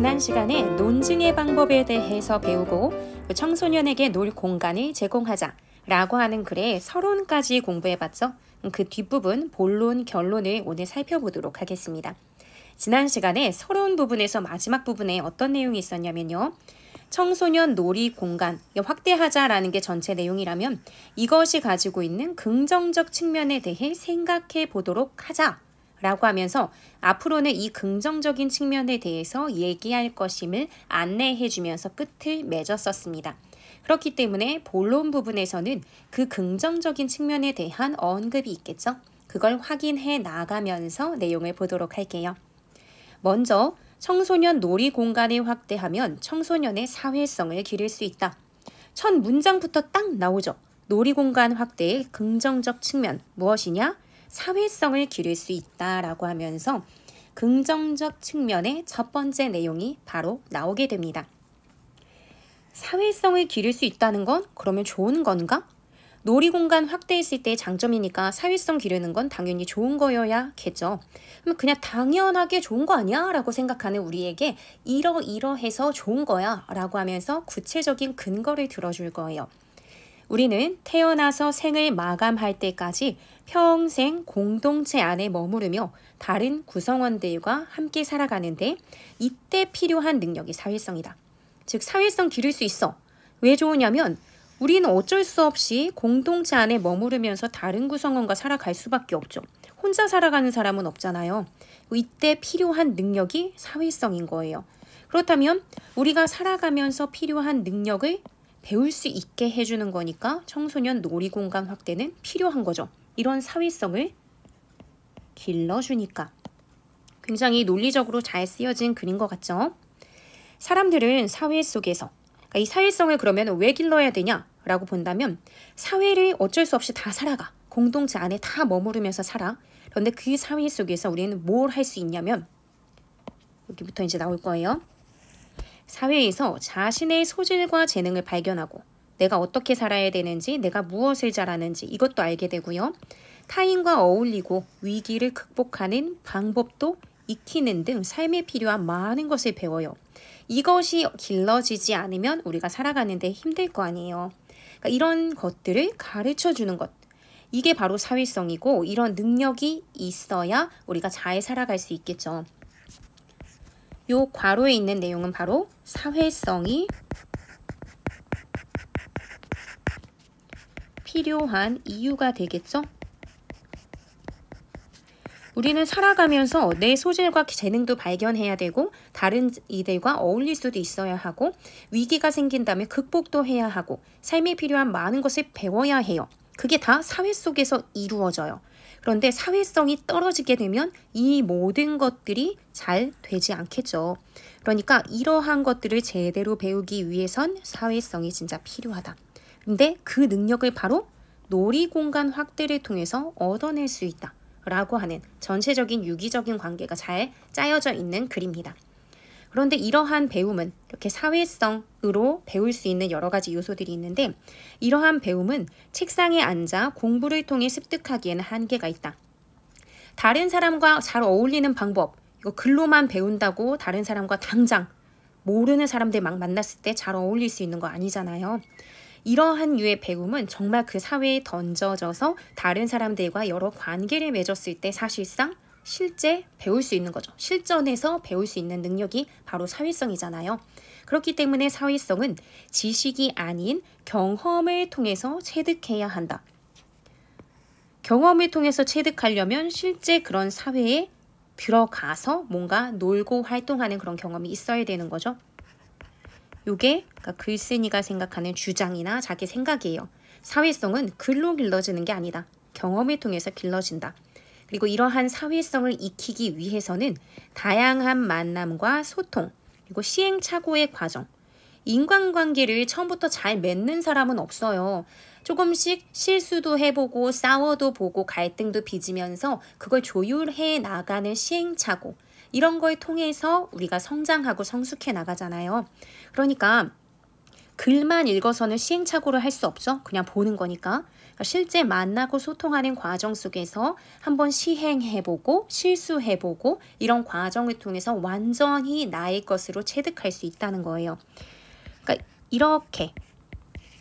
지난 시간에 논증의 방법에 대해서 배우고 청소년에게 놀 공간을 제공하자라고 하는 글의 서론까지 공부해봤죠. 그 뒷부분 본론, 결론을 오늘 살펴보도록 하겠습니다. 지난 시간에 서론 부분에서 마지막 부분에 어떤 내용이 있었냐면요. 청소년 놀이 공간 확대하자라는 게 전체 내용이라면 이것이 가지고 있는 긍정적 측면에 대해 생각해 보도록 하자라고 하면서 앞으로는 이 긍정적인 측면에 대해서 얘기할 것임을 안내해 주면서 끝을 맺었었습니다. 그렇기 때문에 본론 부분에서는 그 긍정적인 측면에 대한 언급이 있겠죠. 그걸 확인해 나가면서 내용을 보도록 할게요. 먼저 청소년 놀이 공간을 확대하면 청소년의 사회성을 기를 수 있다. 첫 문장부터 딱 나오죠. 놀이 공간 확대의 긍정적 측면 무엇이냐? 사회성을 기를 수 있다라고 하면서 긍정적 측면의 첫 번째 내용이 바로 나오게 됩니다. 사회성을 기를 수 있다는 건 그러면 좋은 건가? 놀이공간 확대했을 때 장점이니까 사회성 기르는 건 당연히 좋은 거여야겠죠. 그냥 당연하게 좋은 거 아니야? 라고 생각하는 우리에게 이러이러해서 좋은 거야 라고 하면서 구체적인 근거를 들어줄 거예요. 우리는 태어나서 생을 마감할 때까지 평생 공동체 안에 머무르며 다른 구성원들과 함께 살아가는데 이때 필요한 능력이 사회성이다. 즉 사회성 기를 수 있어. 왜 좋으냐면 우리는 어쩔 수 없이 공동체 안에 머무르면서 다른 구성원과 살아갈 수밖에 없죠. 혼자 살아가는 사람은 없잖아요. 이때 필요한 능력이 사회성인 거예요. 그렇다면 우리가 살아가면서 필요한 능력을 배울 수 있게 해주는 거니까 청소년 놀이공간 확대는 필요한 거죠. 이런 사회성을 길러주니까. 굉장히 논리적으로 잘 쓰여진 글인 것 같죠? 사람들은 사회 속에서 이 사회성을 그러면 왜 길러야 되냐라고 본다면 사회를 어쩔 수 없이 다 살아가. 공동체 안에 다 머무르면서 살아. 그런데 그 사회 속에서 우리는 뭘 할 수 있냐면 여기부터 이제 나올 거예요. 사회에서 자신의 소질과 재능을 발견하고 내가 어떻게 살아야 되는지, 내가 무엇을 잘하는지 이것도 알게 되고요. 타인과 어울리고 위기를 극복하는 방법도 익히는 등 삶에 필요한 많은 것을 배워요. 이것이 길러지지 않으면 우리가 살아가는데 힘들 거 아니에요. 그러니까 이런 것들을 가르쳐 주는 것. 이게 바로 사회성이고 이런 능력이 있어야 우리가 잘 살아갈 수 있겠죠. 요 괄호에 있는 내용은 바로 사회성이 필요한 이유가 되겠죠. 우리는 살아가면서 내 소질과 재능도 발견해야 되고 다른 이들과 어울릴 수도 있어야 하고 위기가 생긴다면 극복도 해야 하고 삶에 필요한 많은 것을 배워야 해요. 그게 다 사회 속에서 이루어져요. 그런데 사회성이 떨어지게 되면 이 모든 것들이 잘 되지 않겠죠. 그러니까 이러한 것들을 제대로 배우기 위해선 사회성이 진짜 필요하다. 근데 그 능력을 바로 놀이공간 확대를 통해서 얻어낼 수 있다. 라고 하는 전체적인 유기적인 관계가 잘 짜여져 있는 글입니다. 그런데 이러한 배움은 이렇게 사회성으로 배울 수 있는 여러 가지 요소들이 있는데 이러한 배움은 책상에 앉아 공부를 통해 습득하기에는 한계가 있다. 다른 사람과 잘 어울리는 방법, 이거 글로만 배운다고 다른 사람과 당장 모르는 사람들 막 만났을 때 잘 어울릴 수 있는 거 아니잖아요. 이러한 유의 배움은 정말 그 사회에 던져져서 다른 사람들과 여러 관계를 맺었을 때 사실상 실제 배울 수 있는 거죠. 실전에서 배울 수 있는 능력이 바로 사회성이잖아요. 그렇기 때문에 사회성은 지식이 아닌 경험을 통해서 체득해야 한다. 경험을 통해서 체득하려면 실제 그런 사회에 들어가서 뭔가 놀고 활동하는 그런 경험이 있어야 되는 거죠. 이게 그러니까 글쓴이가 생각하는 주장이나 자기 생각이에요. 사회성은 글로 길러지는 게 아니다. 경험을 통해서 길러진다. 그리고 이러한 사회성을 익히기 위해서는 다양한 만남과 소통, 그리고 시행착오의 과정, 인간관계를 처음부터 잘 맺는 사람은 없어요. 조금씩 실수도 해보고 싸워도 보고 갈등도 빚으면서 그걸 조율해 나가는 시행착오, 이런 걸 통해서 우리가 성장하고 성숙해 나가잖아요. 그러니까 글만 읽어서는 시행착오를 할 수 없죠. 그냥 보는 거니까. 그러니까 실제 만나고 소통하는 과정 속에서 한번 시행해보고 실수해보고 이런 과정을 통해서 완전히 나의 것으로 체득할 수 있다는 거예요. 그러니까 이렇게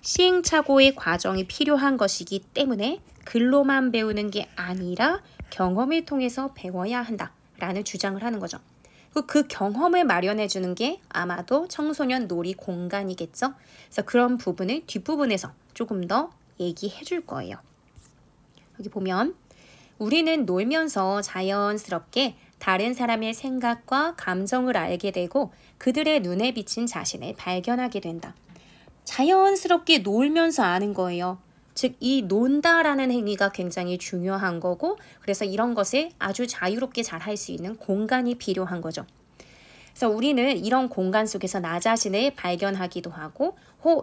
시행착오의 과정이 필요한 것이기 때문에 글로만 배우는 게 아니라 경험을 통해서 배워야 한다라는 주장을 하는 거죠. 그 경험을 마련해 주는 게 아마도 청소년 놀이 공간이겠죠. 그래서 그런 부분을 뒷부분에서 조금 더 얘기해 줄 거예요. 여기 보면 우리는 놀면서 자연스럽게 다른 사람의 생각과 감정을 알게 되고 그들의 눈에 비친 자신을 발견하게 된다. 자연스럽게 놀면서 아는 거예요. 즉, 이 논다라는 행위가 굉장히 중요한 거고, 그래서 이런 것을 아주 자유롭게 잘 할 수 있는 공간이 필요한 거죠. 그래서 우리는 이런 공간 속에서 나 자신을 발견하기도 하고,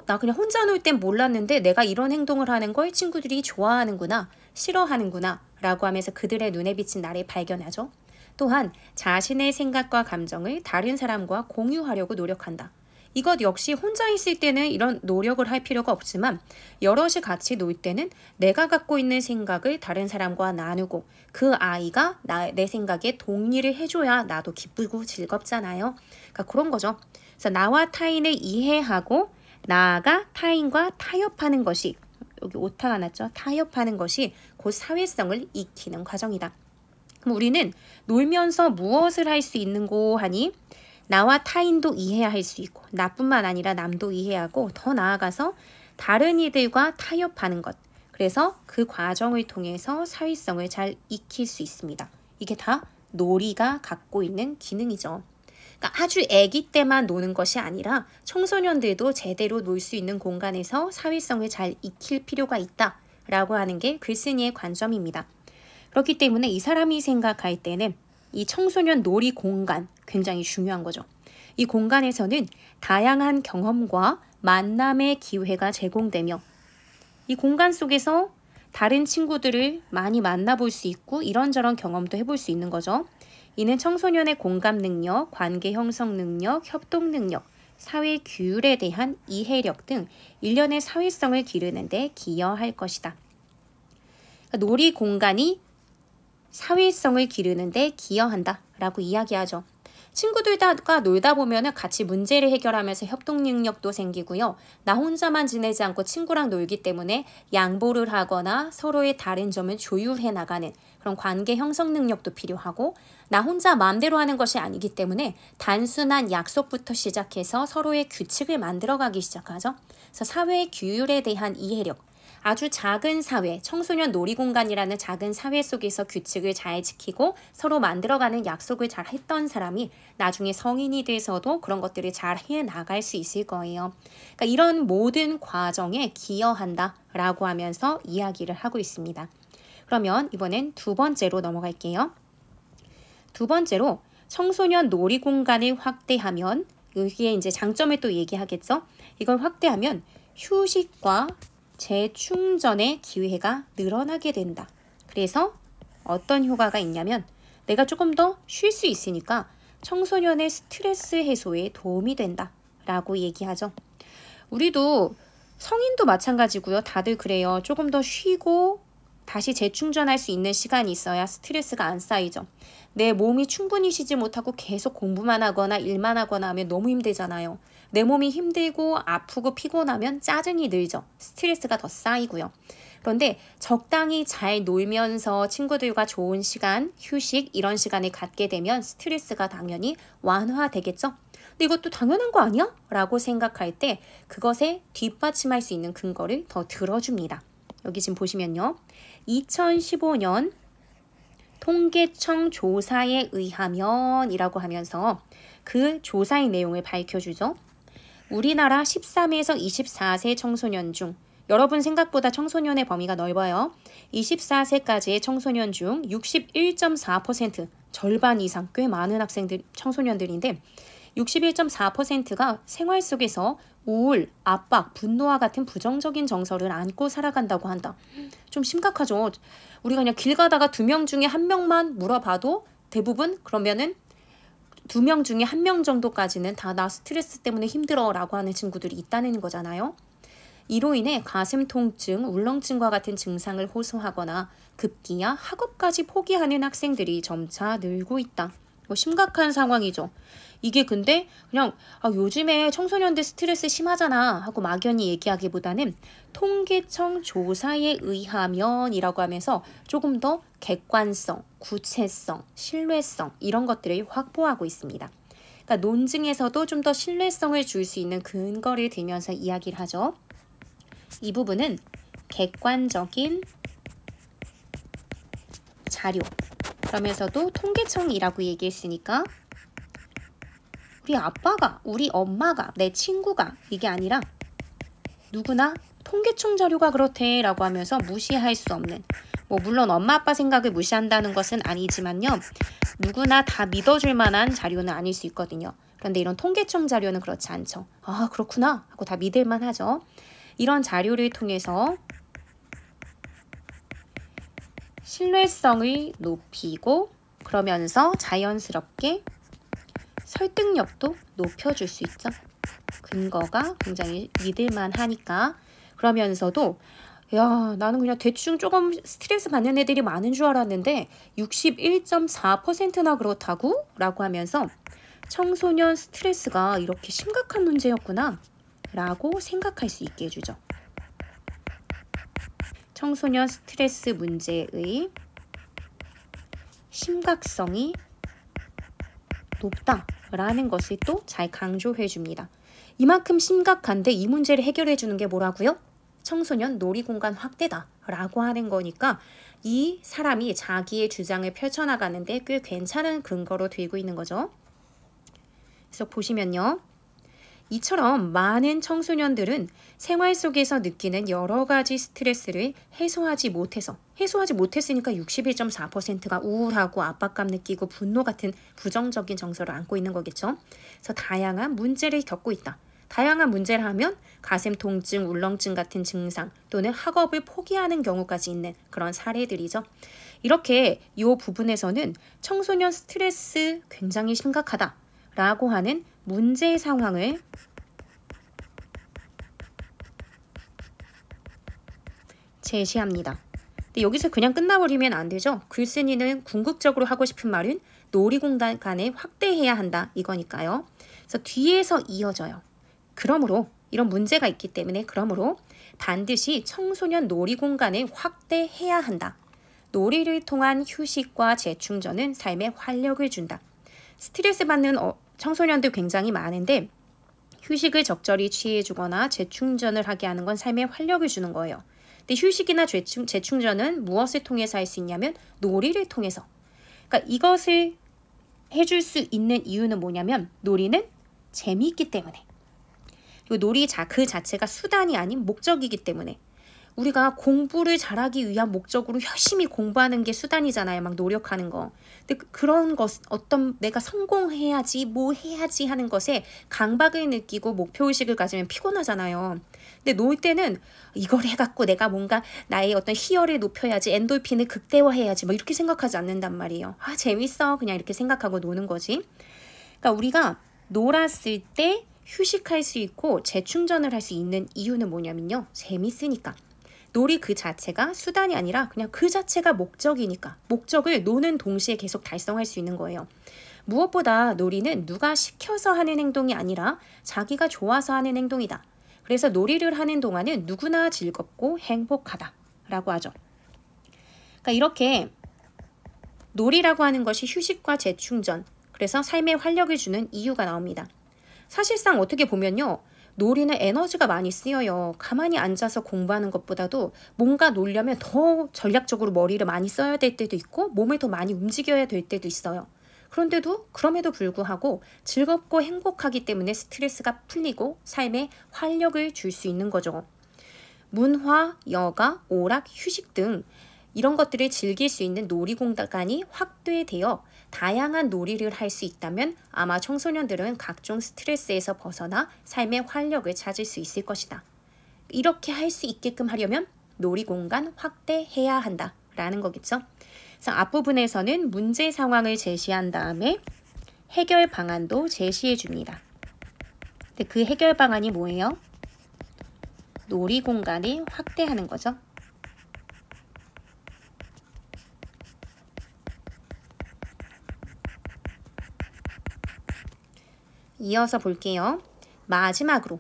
나 그냥 혼자 놀 땐 몰랐는데 내가 이런 행동을 하는 걸 친구들이 좋아하는구나, 싫어하는구나 라고 하면서 그들의 눈에 비친 나를 발견하죠. 또한 자신의 생각과 감정을 다른 사람과 공유하려고 노력한다. 이것 역시 혼자 있을 때는 이런 노력을 할 필요가 없지만 여럿이 같이 놀 때는 내가 갖고 있는 생각을 다른 사람과 나누고 그 아이가 내 생각에 동의를 해줘야 나도 기쁘고 즐겁잖아요. 그러니까 그런 거죠. 그래서 나와 타인을 이해하고 나아가 타인과 타협하는 것이, 여기 오타가 났죠. 타협하는 것이 곧 사회성을 익히는 과정이다. 그럼 우리는 놀면서 무엇을 할 수 있는고 하니 나와 타인도 이해할 수 있고 나뿐만 아니라 남도 이해하고 더 나아가서 다른 이들과 타협하는 것. 그래서 그 과정을 통해서 사회성을 잘 익힐 수 있습니다. 이게 다 놀이가 갖고 있는 기능이죠. 그러니까 아주 아기 때만 노는 것이 아니라 청소년들도 제대로 놀 수 있는 공간에서 사회성을 잘 익힐 필요가 있다라고 하는 게 글쓴이의 관점입니다. 그렇기 때문에 이 사람이 생각할 때는 이 청소년 놀이 공간 굉장히 중요한 거죠. 이 공간에서는 다양한 경험과 만남의 기회가 제공되며 이 공간 속에서 다른 친구들을 많이 만나볼 수 있고 이런저런 경험도 해볼 수 있는 거죠. 이는 청소년의 공감 능력, 관계 형성 능력, 협동 능력, 사회 규율에 대한 이해력 등 일련의 사회성을 기르는 데 기여할 것이다. 놀이 공간이 사회성을 기르는 데 기여한다 라고 이야기하죠. 친구들과 놀다 보면 같이 문제를 해결하면서 협동 능력도 생기고요. 나 혼자만 지내지 않고 친구랑 놀기 때문에 양보를 하거나 서로의 다른 점을 조율해 나가는 그런 관계 형성 능력도 필요하고, 나 혼자 마음대로 하는 것이 아니기 때문에 단순한 약속부터 시작해서 서로의 규칙을 만들어가기 시작하죠. 그래서 사회의 규율에 대한 이해력, 아주 작은 사회, 청소년 놀이공간이라는 작은 사회 속에서 규칙을 잘 지키고 서로 만들어가는 약속을 잘 했던 사람이 나중에 성인이 돼서도 그런 것들을 잘 해나갈 수 있을 거예요. 그러니까 이런 모든 과정에 기여한다라고 하면서 이야기를 하고 있습니다. 그러면 이번엔 두 번째로 넘어갈게요. 두 번째로 청소년 놀이공간을 확대하면, 여기에 이제 장점을 또 얘기하겠죠. 이걸 확대하면 휴식과 재충전의 기회가 늘어나게 된다. 그래서 어떤 효과가 있냐면 내가 조금 더 쉴 수 있으니까 청소년의 스트레스 해소에 도움이 된다 라고 얘기하죠. 우리도 성인도 마찬가지고요. 다들 그래요. 조금 더 쉬고 다시 재충전할 수 있는 시간이 있어야 스트레스가 안 쌓이죠. 내 몸이 충분히 쉬지 못하고 계속 공부만 하거나 일만 하거나 하면 너무 힘들잖아요. 내 몸이 힘들고 아프고 피곤하면 짜증이 늘죠. 스트레스가 더 쌓이고요. 그런데 적당히 잘 놀면서 친구들과 좋은 시간, 휴식 이런 시간을 갖게 되면 스트레스가 당연히 완화되겠죠. 근데 이것도 당연한 거 아니야? 라고 생각할 때 그것에 뒷받침할 수 있는 근거를 더 들어줍니다. 여기 지금 보시면요. 2015년 통계청 조사에 의하면 이라고 하면서 그 조사의 내용을 밝혀주죠. 우리나라 13에서 24세 청소년 중, 여러분 생각보다 청소년의 범위가 넓어요. 24세까지의 청소년 중 61.4%, 절반 이상, 꽤 많은 청소년들인데 61.4%가 생활 속에서 우울, 압박, 분노와 같은 부정적인 정서를 안고 살아간다고 한다. 좀 심각하죠. 우리가 그냥 길 가다가 2명 중에 1명만 물어봐도 대부분 그러면은 2명 중에 1명 정도까지는 다 나 스트레스 때문에 힘들어 라고 하는 친구들이 있다는 거잖아요. 이로 인해 가슴 통증, 울렁증과 같은 증상을 호소하거나 급기야 학업까지 포기하는 학생들이 점차 늘고 있다. 심각한 상황이죠. 이게 근데 그냥 요즘에 청소년들 스트레스 심하잖아 하고 막연히 얘기하기보다는 통계청 조사에 의하면 이라고 하면서 조금 더 객관성, 구체성, 신뢰성 이런 것들을 확보하고 있습니다. 그러니까 논증에서도 좀 더 신뢰성을 줄 수 있는 근거를 들면서 이야기를 하죠. 이 부분은 객관적인 자료 그러면서도 통계청이라고 얘기했으니까 우리 아빠가, 우리 엄마가, 내 친구가 이게 아니라 누구나 통계청 자료가 그렇대 라고 하면서 무시할 수 없는 물론 엄마 아빠 생각을 무시한다는 것은 아니지만요. 누구나 다 믿어줄 만한 자료는 아닐 수 있거든요. 그런데 이런 통계청 자료는 그렇지 않죠. 아 그렇구나 하고 다 믿을만 하죠. 이런 자료를 통해서 신뢰성을 높이고 그러면서 자연스럽게 설득력도 높여줄 수 있죠. 근거가 굉장히 믿을만 하니까. 그러면서도 야 나는 그냥 대충 조금 스트레스 받는 애들이 많은 줄 알았는데 61.4%나 그렇다고? 라고 하면서 청소년 스트레스가 이렇게 심각한 문제였구나 라고 생각할 수 있게 해주죠. 청소년 스트레스 문제의 심각성이 높다라는 것을 또 잘 강조해 줍니다. 이만큼 심각한데 이 문제를 해결해 주는 게 뭐라고요? 청소년 놀이공간 확대다라고 하는 거니까 이 사람이 자기의 주장을 펼쳐나가는데 꽤 괜찮은 근거로 들고 있는 거죠. 그래서 보시면요. 이처럼 많은 청소년들은 생활 속에서 느끼는 여러 가지 스트레스를 해소하지 못했으니까 61.4%가 우울하고 압박감 느끼고 분노 같은 부정적인 정서를 안고 있는 거겠죠. 그래서 다양한 문제를 겪고 있다. 다양한 문제를 하면 가슴 통증, 울렁증 같은 증상 또는 학업을 포기하는 경우까지 있는 그런 사례들이죠. 이렇게 이 부분에서는 청소년 스트레스 굉장히 심각하다라고 하는 문제 상황을 제시합니다. 근데 여기서 그냥 끝나버리면 안 되죠. 글쓴이는 궁극적으로 하고 싶은 말은 놀이공간을 확대해야 한다 이거니까요. 그래서 뒤에서 이어져요. 그러므로 이런 문제가 있기 때문에 그러므로 반드시 청소년 놀이공간을 확대해야 한다. 놀이를 통한 휴식과 재충전은 삶에 활력을 준다. 스트레스 받는 청소년들 굉장히 많은데 휴식을 적절히 취해주거나 재충전을 하게 하는 건 삶에 활력을 주는 거예요. 근데 휴식이나 재충전은 무엇을 통해서 할 수 있냐면 놀이를 통해서. 그러니까 이것을 해줄 수 있는 이유는 뭐냐면 놀이는 재미있기 때문에. 그리고 놀이 그 자체가 수단이 아닌 목적이기 때문에. 우리가 공부를 잘하기 위한 목적으로 열심히 공부하는 게 수단이잖아요. 막 노력하는 거. 근데 그런 것, 어떤 내가 성공해야지, 뭐 해야지 하는 것에 강박을 느끼고 목표의식을 가지면 피곤하잖아요. 근데 놀 때는 이걸 해갖고 내가 뭔가 나의 어떤 희열을 높여야지, 엔돌핀을 극대화해야지, 뭐 이렇게 생각하지 않는단 말이에요. 아, 재밌어. 그냥 이렇게 생각하고 노는 거지. 그러니까 우리가 놀았을 때 휴식할 수 있고 재충전을 할 수 있는 이유는 뭐냐면요. 재밌으니까. 놀이 그 자체가 수단이 아니라 그냥 그 자체가 목적이니까 목적을 노는 동시에 계속 달성할 수 있는 거예요. 무엇보다 놀이는 누가 시켜서 하는 행동이 아니라 자기가 좋아서 하는 행동이다. 그래서 놀이를 하는 동안은 누구나 즐겁고 행복하다라고 하죠. 그러니까 이렇게 놀이라고 하는 것이 휴식과 재충전, 그래서 삶에 활력을 주는 이유가 나옵니다. 사실상 어떻게 보면요. 놀이는 에너지가 많이 쓰여요. 가만히 앉아서 공부하는 것보다도 뭔가 놀려면 더 전략적으로 머리를 많이 써야 될 때도 있고 몸을 더 많이 움직여야 될 때도 있어요. 그럼에도 불구하고 즐겁고 행복하기 때문에 스트레스가 풀리고 삶에 활력을 줄 수 있는 거죠. 문화, 여가, 오락, 휴식 등 이런 것들을 즐길 수 있는 놀이공간이 확대되어 다양한 놀이를 할 수 있다면 아마 청소년들은 각종 스트레스에서 벗어나 삶의 활력을 찾을 수 있을 것이다. 이렇게 할 수 있게끔 하려면 놀이공간 확대해야 한다라는 거겠죠. 그래서 앞부분에서는 문제 상황을 제시한 다음에 해결 방안도 제시해 줍니다. 근데 그 해결 방안이 뭐예요? 놀이 공간을 확대하는 거죠. 이어서 볼게요. 마지막으로,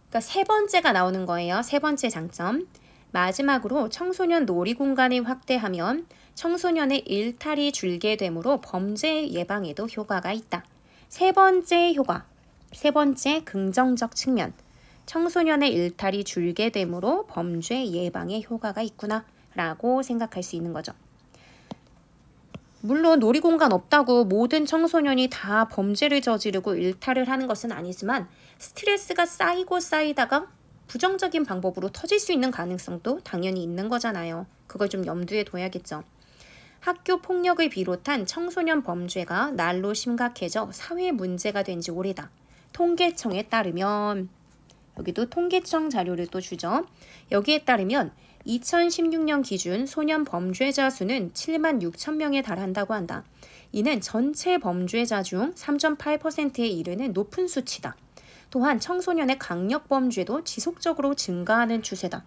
그러니까 세 번째가 나오는 거예요. 세 번째 장점. 마지막으로 청소년 놀이 공간을 확대하면 청소년의 일탈이 줄게 되므로 범죄 예방에도 효과가 있다. 세 번째 효과, 세 번째 긍정적 측면. 청소년의 일탈이 줄게 되므로 범죄 예방에 효과가 있구나 라고 생각할 수 있는 거죠. 물론 놀이공간 없다고 모든 청소년이 다 범죄를 저지르고 일탈을 하는 것은 아니지만 스트레스가 쌓이고 쌓이다가 부정적인 방법으로 터질 수 있는 가능성도 당연히 있는 거잖아요. 그걸 좀 염두에 둬야겠죠. 학교 폭력을 비롯한 청소년 범죄가 날로 심각해져 사회 문제가 된 지 오래다. 통계청에 따르면, 여기도 통계청 자료를 또 주죠. 여기에 따르면 2016년 기준 소년 범죄자 수는 7만 6천 명에 달한다고 한다. 이는 전체 범죄자 중 3.8%에 이르는 높은 수치다. 또한 청소년의 강력 범죄도 지속적으로 증가하는 추세다.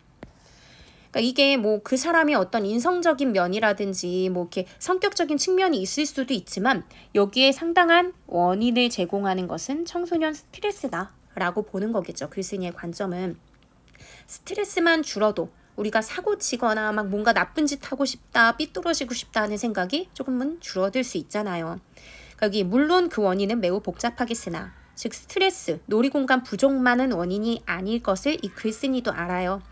그러니까 이게 뭐 그 사람이 어떤 인성적인 면이라든지 뭐 이렇게 성격적인 측면이 있을 수도 있지만 여기에 상당한 원인을 제공하는 것은 청소년 스트레스다라고 보는 거겠죠. 글쓴이의 관점은. 스트레스만 줄어도 우리가 사고 치거나 막 뭔가 나쁜 짓 하고 싶다, 삐뚤어지고 싶다 하는 생각이 조금은 줄어들 수 있잖아요. 여기 물론 그 원인은 매우 복잡하겠으나, 즉 스트레스, 놀이공간 부족만은 원인이 아닐 것을 이 글쓴이도 알아요.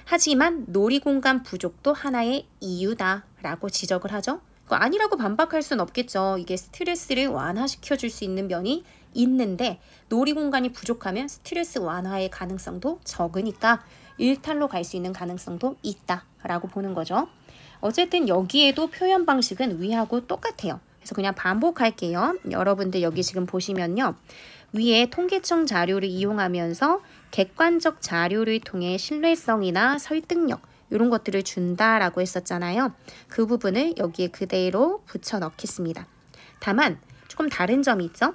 하지만 놀이공간 부족도 하나의 이유다라고 지적을 하죠. 아니라고 반박할 순 없겠죠. 이게 스트레스를 완화시켜 줄 수 있는 면이 있는데 놀이공간이 부족하면 스트레스 완화의 가능성도 적으니까 일탈로 갈 수 있는 가능성도 있다라고 보는 거죠. 어쨌든 여기에도 표현 방식은 위하고 똑같아요. 그래서 그냥 반복할게요. 여러분들 여기 지금 보시면요. 위에 통계청 자료를 이용하면서 객관적 자료를 통해 신뢰성이나 설득력 이런 것들을 준다라고 했었잖아요. 그 부분을 여기에 그대로 붙여 넣겠습니다. 다만 조금 다른 점이 있죠.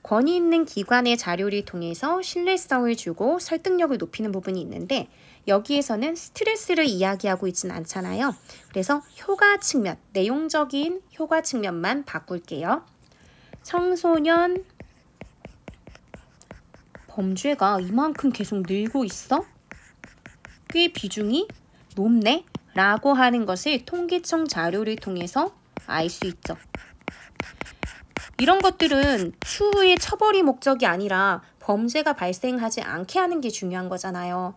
권위 있는 기관의 자료를 통해서 신뢰성을 주고 설득력을 높이는 부분이 있는데 여기에서는 스트레스를 이야기하고 있지는 않잖아요. 그래서 효과 측면, 내용적인 효과 측면만 바꿀게요. 청소년 범죄가 이만큼 계속 늘고 있어? 꽤 비중이 높네? 라고 하는 것을 통계청 자료를 통해서 알 수 있죠. 이런 것들은 추후의 처벌이 목적이 아니라 범죄가 발생하지 않게 하는 게 중요한 거잖아요.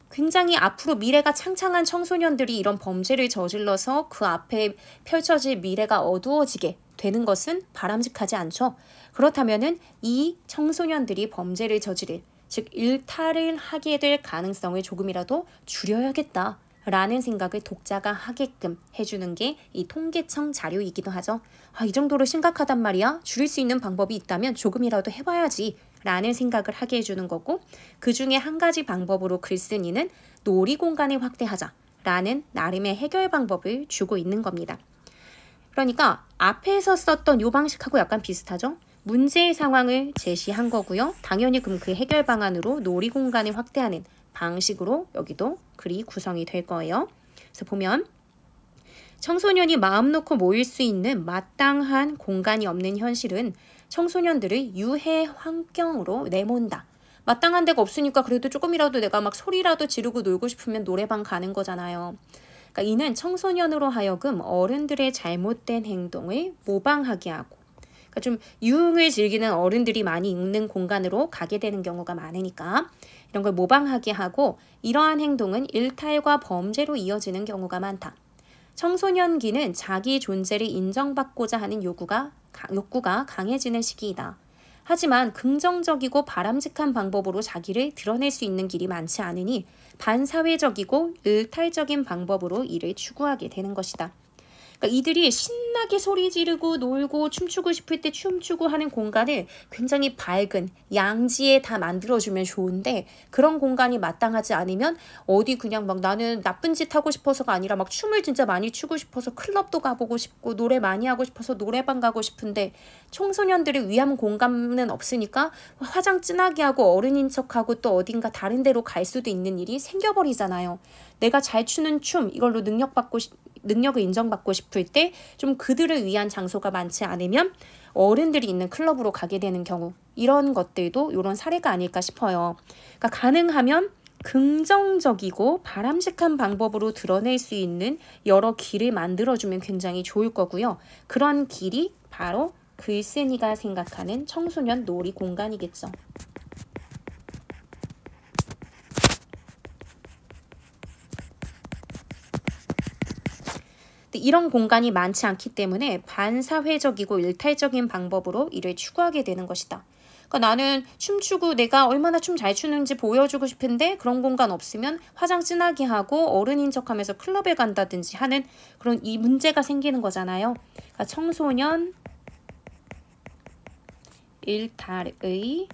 굉장히 앞으로 미래가 창창한 청소년들이 이런 범죄를 저질러서 그 앞에 펼쳐질 미래가 어두워지게 되는 것은 바람직하지 않죠. 그렇다면은 이 청소년들이 범죄를 저지를, 즉 일탈을 하게 될 가능성을 조금이라도 줄여야겠다라는 생각을 독자가 하게끔 해주는 게 이 통계청 자료이기도 하죠. 이 정도로 심각하단 말이야. 줄일 수 있는 방법이 있다면 조금이라도 해봐야지 라는 생각을 하게 해주는 거고, 그 중에 한 가지 방법으로 글쓴이는 놀이 공간을 확대하자 라는 나름의 해결 방법을 주고 있는 겁니다. 그러니까 앞에서 썼던 이 방식하고 약간 비슷하죠? 문제의 상황을 제시한 거고요. 당연히 그럼 그 해결 방안으로 놀이 공간을 확대하는 방식으로 여기도 글이 구성이 될 거예요. 그래서 보면 청소년이 마음 놓고 모일 수 있는 마땅한 공간이 없는 현실은 청소년들을 유해 환경으로 내몬다. 마땅한 데가 없으니까 그래도 조금이라도 내가 막 소리라도 지르고 놀고 싶으면 노래방 가는 거잖아요. 그러니까 이는 청소년으로 하여금 어른들의 잘못된 행동을 모방하게 하고, 그러니까 좀 유흥을 즐기는 어른들이 많이 있는 공간으로 가게 되는 경우가 많으니까 이런 걸 모방하게 하고, 이러한 행동은 일탈과 범죄로 이어지는 경우가 많다. 청소년기는 자기 존재를 인정받고자 하는 욕구가 강해지는 시기이다. 하지만 긍정적이고 바람직한 방법으로 자기를 드러낼 수 있는 길이 많지 않으니 반사회적이고 일탈적인 방법으로 이를 추구하게 되는 것이다. 그러니까 이들이 신나게 소리 지르고 놀고 춤추고 싶을 때 춤추고 하는 공간을 굉장히 밝은 양지에 다 만들어주면 좋은데, 그런 공간이 마땅하지 않으면 어디 그냥 막 나는 나쁜 짓 하고 싶어서가 아니라 막 춤을 진짜 많이 추고 싶어서 클럽도 가보고 싶고 노래 많이 하고 싶어서 노래방 가고 싶은데, 청소년들을 위한 공간은 없으니까 화장 진하게 하고 어른인 척하고 또 어딘가 다른 데로 갈 수도 있는 일이 생겨버리잖아요. 내가 잘 추는 춤 이걸로 능력을 인정받고 싶을 때 좀 그들을 위한 장소가 많지 않으면 어른들이 있는 클럽으로 가게 되는 경우, 이런 것들도 이런 사례가 아닐까 싶어요. 그러니까 가능하면 긍정적이고 바람직한 방법으로 드러낼 수 있는 여러 길을 만들어주면 굉장히 좋을 거고요. 그런 길이 바로 글쓴이가 생각하는 청소년 놀이 공간이겠죠. 이런 공간이 많지 않기 때문에 반사회적이고 일탈적인 방법으로 이를 추구하게 되는 것이다. 그러니까 나는 춤추고 내가 얼마나 춤 잘 추는지 보여주고 싶은데 그런 공간 없으면 화장 진하게 하고 어른인 척하면서 클럽에 간다든지 하는 그런 이 문제가 생기는 거잖아요. 그러니까 청소년 일탈의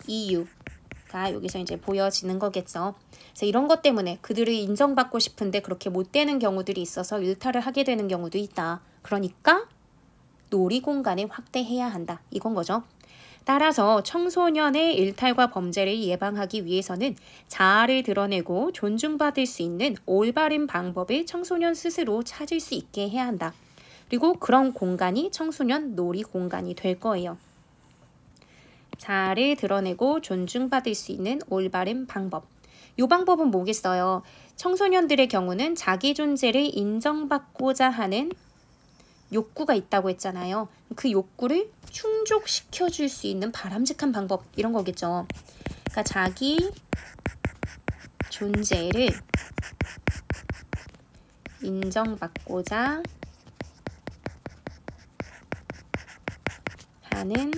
이유가 여기서 이제 보여지는 거겠죠. 그래서 이런 것 때문에 그들을 인정받고 싶은데 그렇게 못 되는 경우들이 있어서 일탈을 하게 되는 경우도 있다. 그러니까 놀이 공간을 확대해야 한다. 이건 거죠. 따라서 청소년의 일탈과 범죄를 예방하기 위해서는 자아를 드러내고 존중받을 수 있는 올바른 방법을 청소년 스스로 찾을 수 있게 해야 한다. 그리고 그런 공간이 청소년 놀이 공간이 될 거예요. 자아를 드러내고 존중받을 수 있는 올바른 방법. 이 방법은 뭐겠어요? 청소년들의 경우는 자기 존재를 인정받고자 하는 욕구가 있다고 했잖아요. 그 욕구를 충족시켜 줄 수 있는 바람직한 방법, 이런 거겠죠. 그러니까 자기 존재를 인정받고자 하는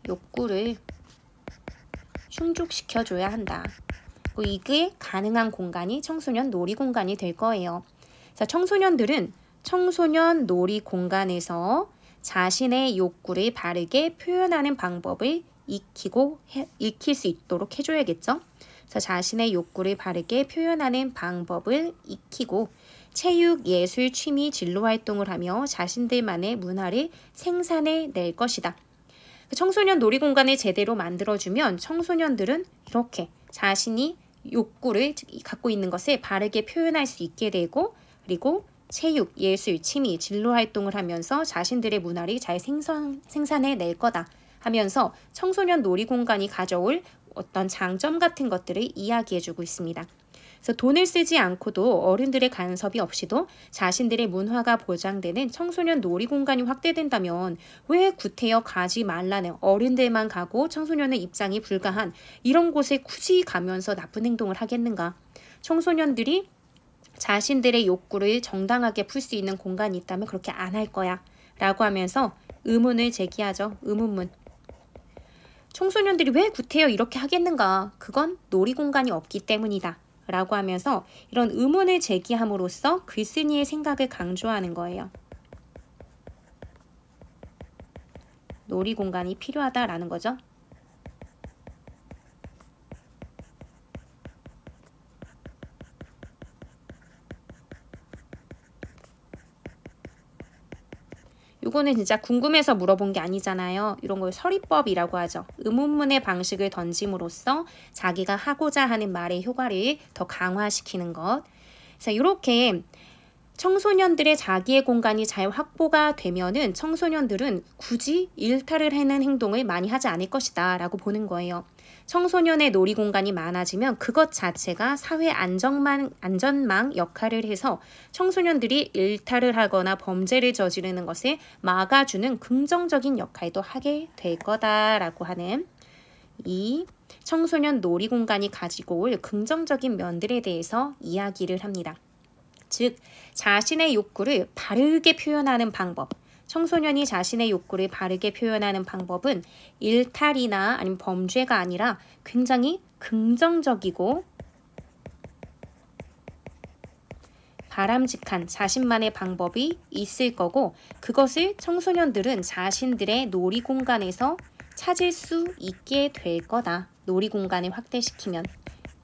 욕구를 충족시켜줘야 한다. 이게 가능한 공간이 청소년 놀이 공간이 될 거예요. 그래서 청소년들은 청소년 놀이 공간에서 자신의 욕구를 바르게 표현하는 방법을 익힐 수 있도록 해줘야겠죠. 그래서 자신의 욕구를 바르게 표현하는 방법을 익히고 체육, 예술, 취미, 진로 활동을 하며 자신들만의 문화를 생산해낼 것이다. 청소년 놀이 공간을 제대로 만들어주면 청소년들은 이렇게 자신이 욕구를 갖고 있는 것을 바르게 표현할 수 있게 되고, 그리고 체육, 예술, 취미, 진로 활동을 하면서 자신들의 문화를 잘 생산해낼 거다 하면서 청소년 놀이 공간이 가져올 어떤 장점 같은 것들을 이야기해주고 있습니다. 그래서 돈을 쓰지 않고도 어른들의 간섭이 없이도 자신들의 문화가 보장되는 청소년 놀이 공간이 확대된다면 왜 구태여 가지 말라는, 어른들만 가고 청소년의 입장이 불가한 이런 곳에 굳이 가면서 나쁜 행동을 하겠는가? 청소년들이 자신들의 욕구를 정당하게 풀 수 있는 공간이 있다면 그렇게 안 할 거야 라고 하면서 의문을 제기하죠. 의문문. 청소년들이 왜 구태여 이렇게 하겠는가? 그건 놀이 공간이 없기 때문이다 라고 하면서 이런 의문을 제기함으로써 글쓴이의 생각을 강조하는 거예요. 놀이 공간이 필요하다라는 거죠. 이거는 진짜 궁금해서 물어본 게 아니잖아요. 이런 걸 서리법이라고 하죠. 의문문의 방식을 던짐으로써 자기가 하고자 하는 말의 효과를 더 강화시키는 것. 그래서 이렇게 청소년들의 자기의 공간이 잘 확보가 되면은 청소년들은 굳이 일탈을 하는 행동을 많이 하지 않을 것이다 라고 보는 거예요. 청소년의 놀이 공간이 많아지면 그것 자체가 사회 안전망 역할을 해서 청소년들이 일탈을 하거나 범죄를 저지르는 것을 막아주는 긍정적인 역할도 하게 될 거다라고 하는 이 청소년 놀이 공간이 가지고 올 긍정적인 면들에 대해서 이야기를 합니다. 즉, 자신의 욕구를 바르게 표현하는 방법. 청소년이 자신의 욕구를 바르게 표현하는 방법은 일탈이나 아니면 범죄가 아니라 굉장히 긍정적이고 바람직한 자신만의 방법이 있을 거고 그것을 청소년들은 자신들의 놀이 공간에서 찾을 수 있게 될 거다. 놀이 공간을 확대시키면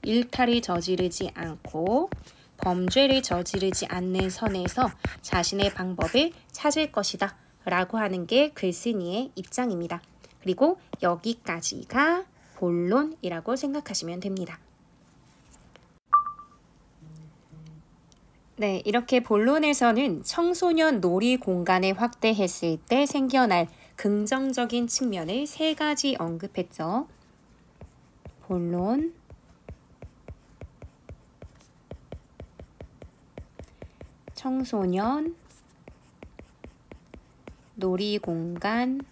일탈을 저지르지 않고 범죄를 저지르지 않는 선에서 자신의 방법을 찾을 것이다 라고 하는 게 글쓴이의 입장입니다. 그리고 여기까지가 본론이라고 생각하시면 됩니다. 네, 이렇게 본론에서는 청소년 놀이 공간을 확대했을 때 생겨날 긍정적인 측면을 3가지 언급했죠. 본론, 청소년 놀이 공간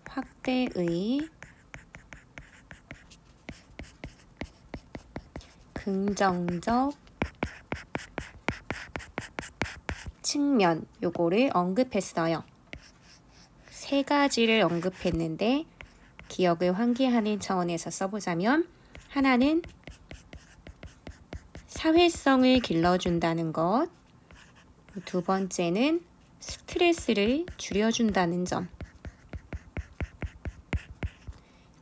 확대의 긍정적 측면, 요거를 언급했어요. 3가지를 언급했는데 기억을 환기하는 차원에서 써보자면 하나는 사회성을 길러준다는 것, 2번째는 스트레스를 줄여준다는 점,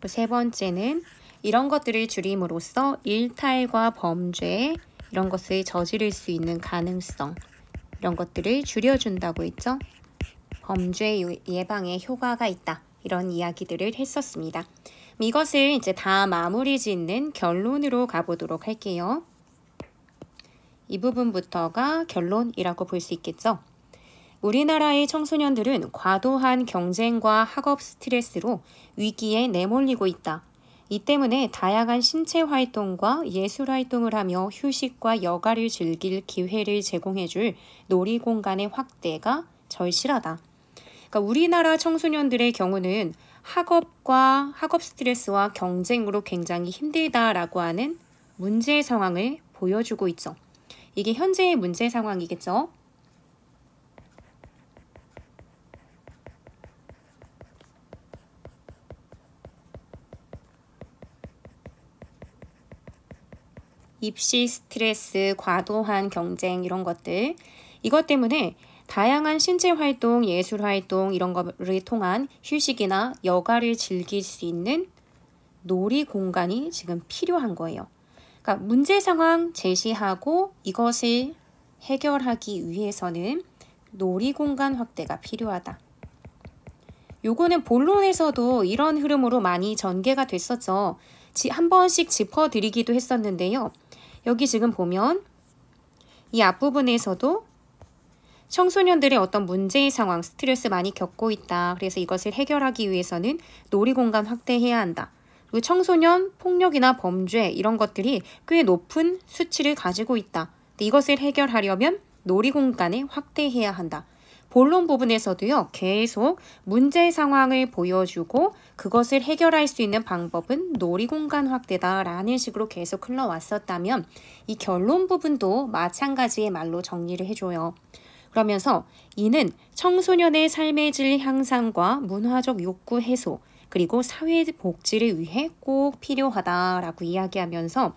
3번째는 이런 것들을 줄임으로써 일탈과 범죄, 이런 것을 저지를 수 있는 가능성, 이런 것들을 줄여준다고 했죠. 범죄 예방에 효과가 있다. 이런 이야기들을 했었습니다. 이것을 이제 다 마무리 짓는 결론으로 가보도록 할게요. 이 부분부터가 결론이라고 볼 수 있겠죠. 우리나라의 청소년들은 과도한 경쟁과 학업 스트레스로 위기에 내몰리고 있다. 이 때문에 다양한 신체 활동과 예술 활동을 하며 휴식과 여가를 즐길 기회를 제공해줄 놀이 공간의 확대가 절실하다. 그러니까 우리나라 청소년들의 경우는 학업 스트레스와 경쟁으로 굉장히 힘들다라고 하는 문제 상황을 보여주고 있죠. 이게 현재의 문제 상황이겠죠. 입시 스트레스, 과도한 경쟁 이런 것들, 이것 때문에 다양한 신체 활동, 예술 활동 이런 거를 통한 휴식이나 여가를 즐길 수 있는 놀이 공간이 지금 필요한 거예요. 그러니까 문제 상황 제시하고 이것을 해결하기 위해서는 놀이 공간 확대가 필요하다. 요거는 본론에서도 이런 흐름으로 많이 전개가 됐었죠. 한 번씩 짚어드리기도 했었는데요. 여기 지금 보면 이 앞부분에서도 청소년들의 어떤 문제의 상황, 스트레스 많이 겪고 있다. 그래서 이것을 해결하기 위해서는 놀이공간 확대해야 한다. 그리고 청소년 폭력이나 범죄 이런 것들이 꽤 높은 수치를 가지고 있다. 이것을 해결하려면 놀이공간을 확대해야 한다. 본론 부분에서도요. 계속 문제 상황을 보여주고 그것을 해결할 수 있는 방법은 놀이공간 확대다라는 식으로 계속 흘러왔었다면 이 결론 부분도 마찬가지의 말로 정리를 해줘요. 그러면서 이는 청소년의 삶의 질 향상과 문화적 욕구 해소 그리고 사회 복지를 위해 꼭 필요하다라고 이야기하면서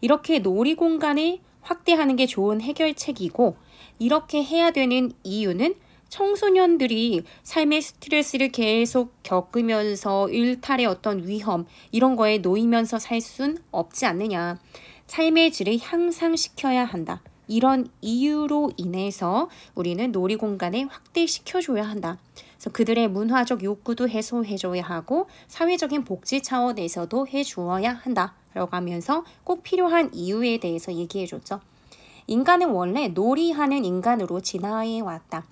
이렇게 놀이공간을 확대하는 게 좋은 해결책이고 이렇게 해야 되는 이유는 청소년들이 삶의 스트레스를 계속 겪으면서 일탈의 어떤 위험 이런 거에 놓이면서 살 순 없지 않느냐. 삶의 질을 향상시켜야 한다. 이런 이유로 인해서 우리는 놀이공간을 확대시켜줘야 한다. 그래서 그들의 문화적 욕구도 해소해줘야 하고 사회적인 복지 차원에서도 해주어야 한다. 라고 하면서 꼭 필요한 이유에 대해서 얘기해줬죠. 인간은 원래 놀이하는 인간으로 진화해 왔다.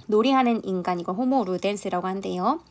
놀이하는 인간, 이거 호모 루덴스라고 한대요.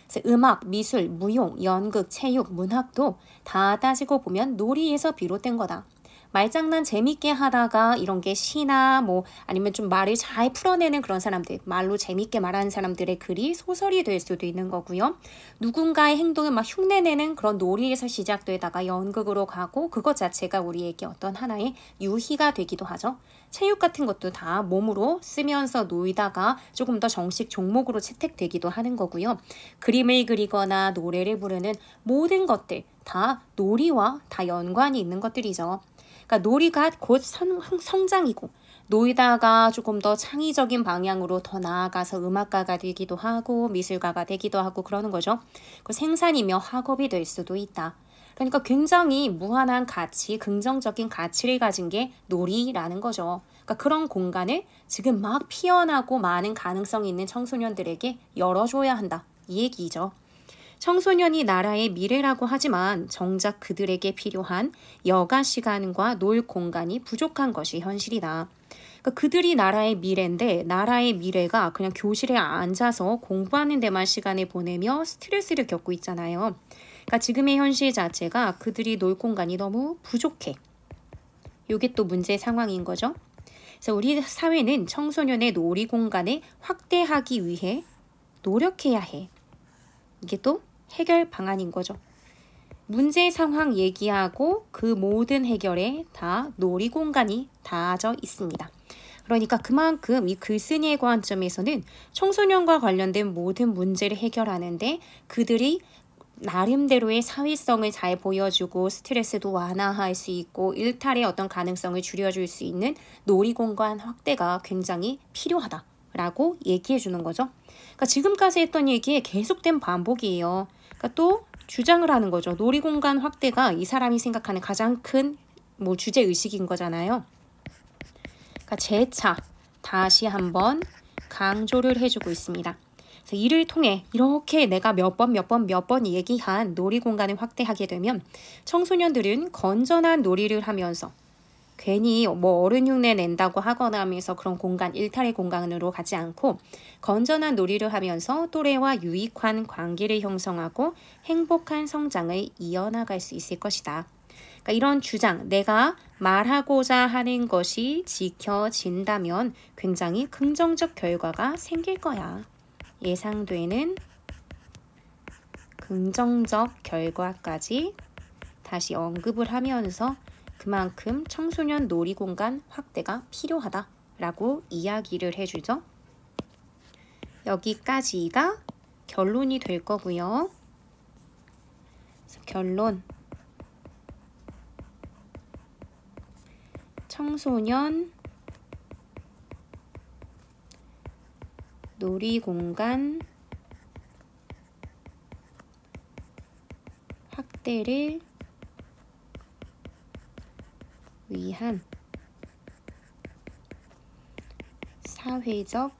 그래서 음악, 미술, 무용, 연극, 체육, 문학도 다 따지고 보면 놀이에서 비롯된 거다. 말장난 재밌게 하다가 이런 게 시나 뭐 아니면 좀 말을 잘 풀어내는 그런 사람들, 말로 재밌게 말하는 사람들의 글이 소설이 될 수도 있는 거고요. 누군가의 행동을 막 흉내내는 그런 놀이에서 시작되다가 연극으로 가고 그것 자체가 우리에게 어떤 하나의 유희가 되기도 하죠. 체육 같은 것도 다 몸으로 쓰면서 놀다가 조금 더 정식 종목으로 채택되기도 하는 거고요. 그림을 그리거나 노래를 부르는 모든 것들 다 놀이와 다 연관이 있는 것들이죠. 그러니까 놀이가 곧 성장이고 놀다가 조금 더 창의적인 방향으로 더 나아가서 음악가가 되기도 하고 미술가가 되기도 하고 그러는 거죠. 그 생산이며 학업이 될 수도 있다. 그러니까 굉장히 무한한 가치, 긍정적인 가치를 가진 게 놀이라는 거죠. 그러니까 그런 공간을 지금 막 피어나고 많은 가능성이 있는 청소년들에게 열어줘야 한다. 이 얘기죠. 청소년이 나라의 미래라고 하지만 정작 그들에게 필요한 여가 시간과 놀 공간이 부족한 것이 현실이다. 그러니까 그들이 나라의 미래인데 나라의 미래가 그냥 교실에 앉아서 공부하는 데만 시간을 보내며 스트레스를 겪고 있잖아요. 그러니까 지금의 현실 자체가 그들이 놀 공간이 너무 부족해. 이게 또 문제 상황인 거죠. 그래서 우리 사회는 청소년의 놀이 공간을 확대하기 위해 노력해야 해. 이게 또 해결 방안인 거죠. 문제 상황 얘기하고 그 모든 해결에 다 놀이 공간이 닿아져 있습니다. 그러니까 그만큼 이 글쓴이의 관점에서는 청소년과 관련된 모든 문제를 해결하는데 그들이 나름대로의 사회성을 잘 보여주고 스트레스도 완화할 수 있고 일탈의 어떤 가능성을 줄여줄 수 있는 놀이공간 확대가 굉장히 필요하다라고 얘기해 주는 거죠. 그러니까 지금까지 했던 얘기에 계속된 반복이에요. 그러니까 또 주장을 하는 거죠. 놀이공간 확대가 이 사람이 생각하는 가장 큰 주제의식인 거잖아요. 그러니까 재차 다시 한번 강조를 해주고 있습니다. 그래서 이를 통해 이렇게 내가 몇 번 얘기한 놀이공간을 확대하게 되면 청소년들은 건전한 놀이를 하면서 괜히 어른 흉내 낸다고 하거나 하면서 그런 공간, 일탈의 공간으로 가지 않고 건전한 놀이를 하면서 또래와 유익한 관계를 형성하고 행복한 성장을 이어나갈 수 있을 것이다. 그러니까 이런 주장, 내가 말하고자 하는 것이 지켜진다면 굉장히 긍정적 결과가 생길 거야. 예상되는 긍정적 결과까지 다시 언급을 하면서 그만큼 청소년 놀이공간 확대가 필요하다라고 이야기를 해주죠. 여기까지가 결론이 될 거고요. 결론. 청소년 놀이공간 확대를 위한 사회적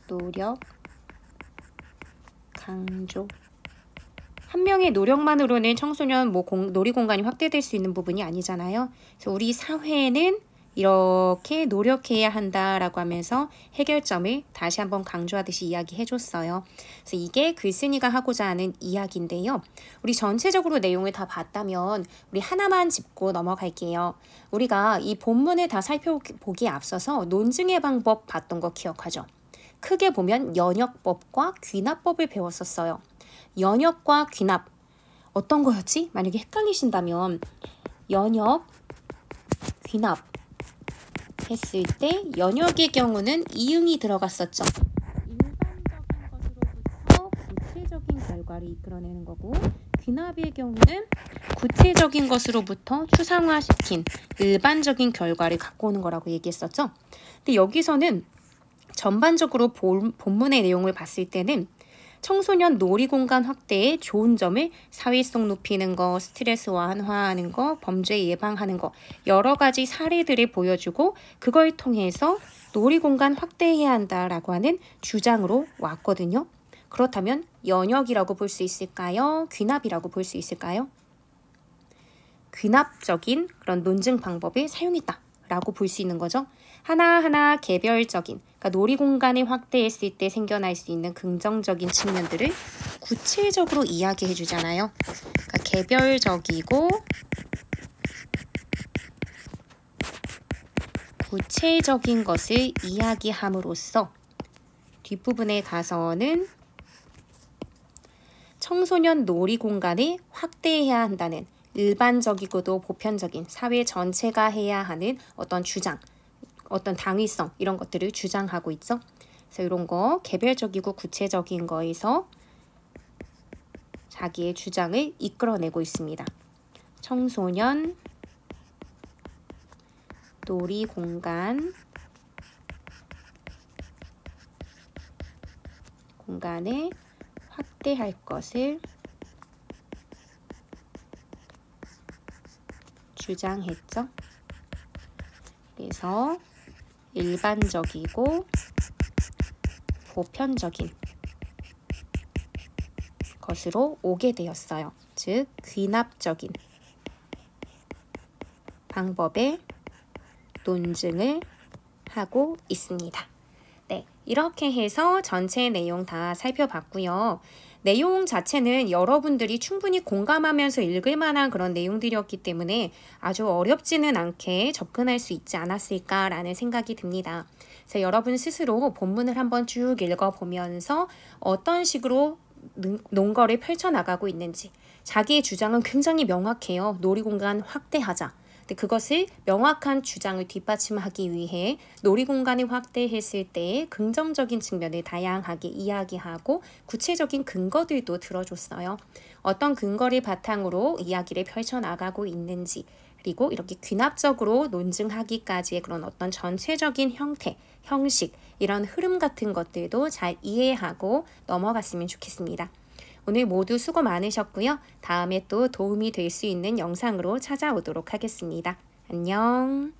노력 강조. 한 명의 노력만으로는 청소년 놀이공간이 확대될 수 있는 부분이 아니잖아요. 그래서 우리 사회는 이렇게 노력해야 한다라고 하면서 해결점을 다시 한번 강조하듯이 이야기해줬어요. 그래서 이게 글쓴이가 하고자 하는 이야기인데요. 우리 전체적으로 내용을 다 봤다면 우리 하나만 짚고 넘어갈게요. 우리가 이 본문을 다 살펴보기에 앞서서 논증의 방법 봤던 거 기억하죠? 크게 보면 연역법과 귀납법을 배웠었어요. 연역과 귀납 어떤 거였지? 만약에 헷갈리신다면 연역, 귀납 했을 때 연역의 경우는 이응이 들어갔었죠. 일반적인 것으로부터 구체적인 결과를 이끌어내는 거고 귀납의 경우는 구체적인 것으로부터 추상화시킨 일반적인 결과를 갖고 오는 거라고 얘기했었죠. 근데 여기서는 전반적으로 본문의 내용을 봤을 때는 청소년 놀이공간 확대의 좋은 점을 사회성 높이는 거, 스트레스 완화하는 거, 범죄 예방하는 거 여러 가지 사례들을 보여주고 그걸 통해서 놀이공간 확대해야 한다라고 하는 주장으로 왔거든요. 그렇다면 연역이라고 볼 수 있을까요? 귀납이라고 볼 수 있을까요? 귀납적인 그런 논증 방법을 사용했다라고 볼 수 있는 거죠. 하나하나 개별적인 그러니까 놀이공간을 확대했을 때 생겨날 수 있는 긍정적인 측면들을 구체적으로 이야기해 주잖아요. 그러니까 개별적이고 구체적인 것을 이야기함으로써 뒷부분에 가서는 청소년 놀이공간을 확대해야 한다는 일반적이고도 보편적인 사회 전체가 해야 하는 어떤 주장, 어떤 당위성 이런 것들을 주장하고 있죠. 그래서 이런 거 개별적이고 구체적인 거에서 자기의 주장을 이끌어내고 있습니다. 청소년 놀이공간을 확대할 것을 주장했죠. 그래서 일반적이고 보편적인 것으로 오게 되었어요. 즉 귀납적인 방법의 논증을 하고 있습니다. 네, 이렇게 해서 전체 내용 다 살펴봤고요. 내용 자체는 여러분들이 충분히 공감하면서 읽을 만한 그런 내용들이었기 때문에 아주 어렵지는 않게 접근할 수 있지 않았을까라는 생각이 듭니다. 그래서 여러분 스스로 본문을 한번 쭉 읽어보면서 어떤 식으로 논거를 펼쳐나가고 있는지, 자기의 주장은 굉장히 명확해요. 놀이공간 확대하자. 근데 그것을 명확한 주장을 뒷받침하기 위해 놀이공간을 확대했을 때 긍정적인 측면을 다양하게 이야기하고 구체적인 근거들도 들어줬어요. 어떤 근거를 바탕으로 이야기를 펼쳐나가고 있는지, 그리고 이렇게 귀납적으로 논증하기까지의 그런 어떤 전체적인 형태, 형식, 이런 흐름 같은 것들도 잘 이해하고 넘어갔으면 좋겠습니다. 오늘 모두 수고 많으셨고요. 다음에 또 도움이 될 수 있는 영상으로 찾아오도록 하겠습니다. 안녕.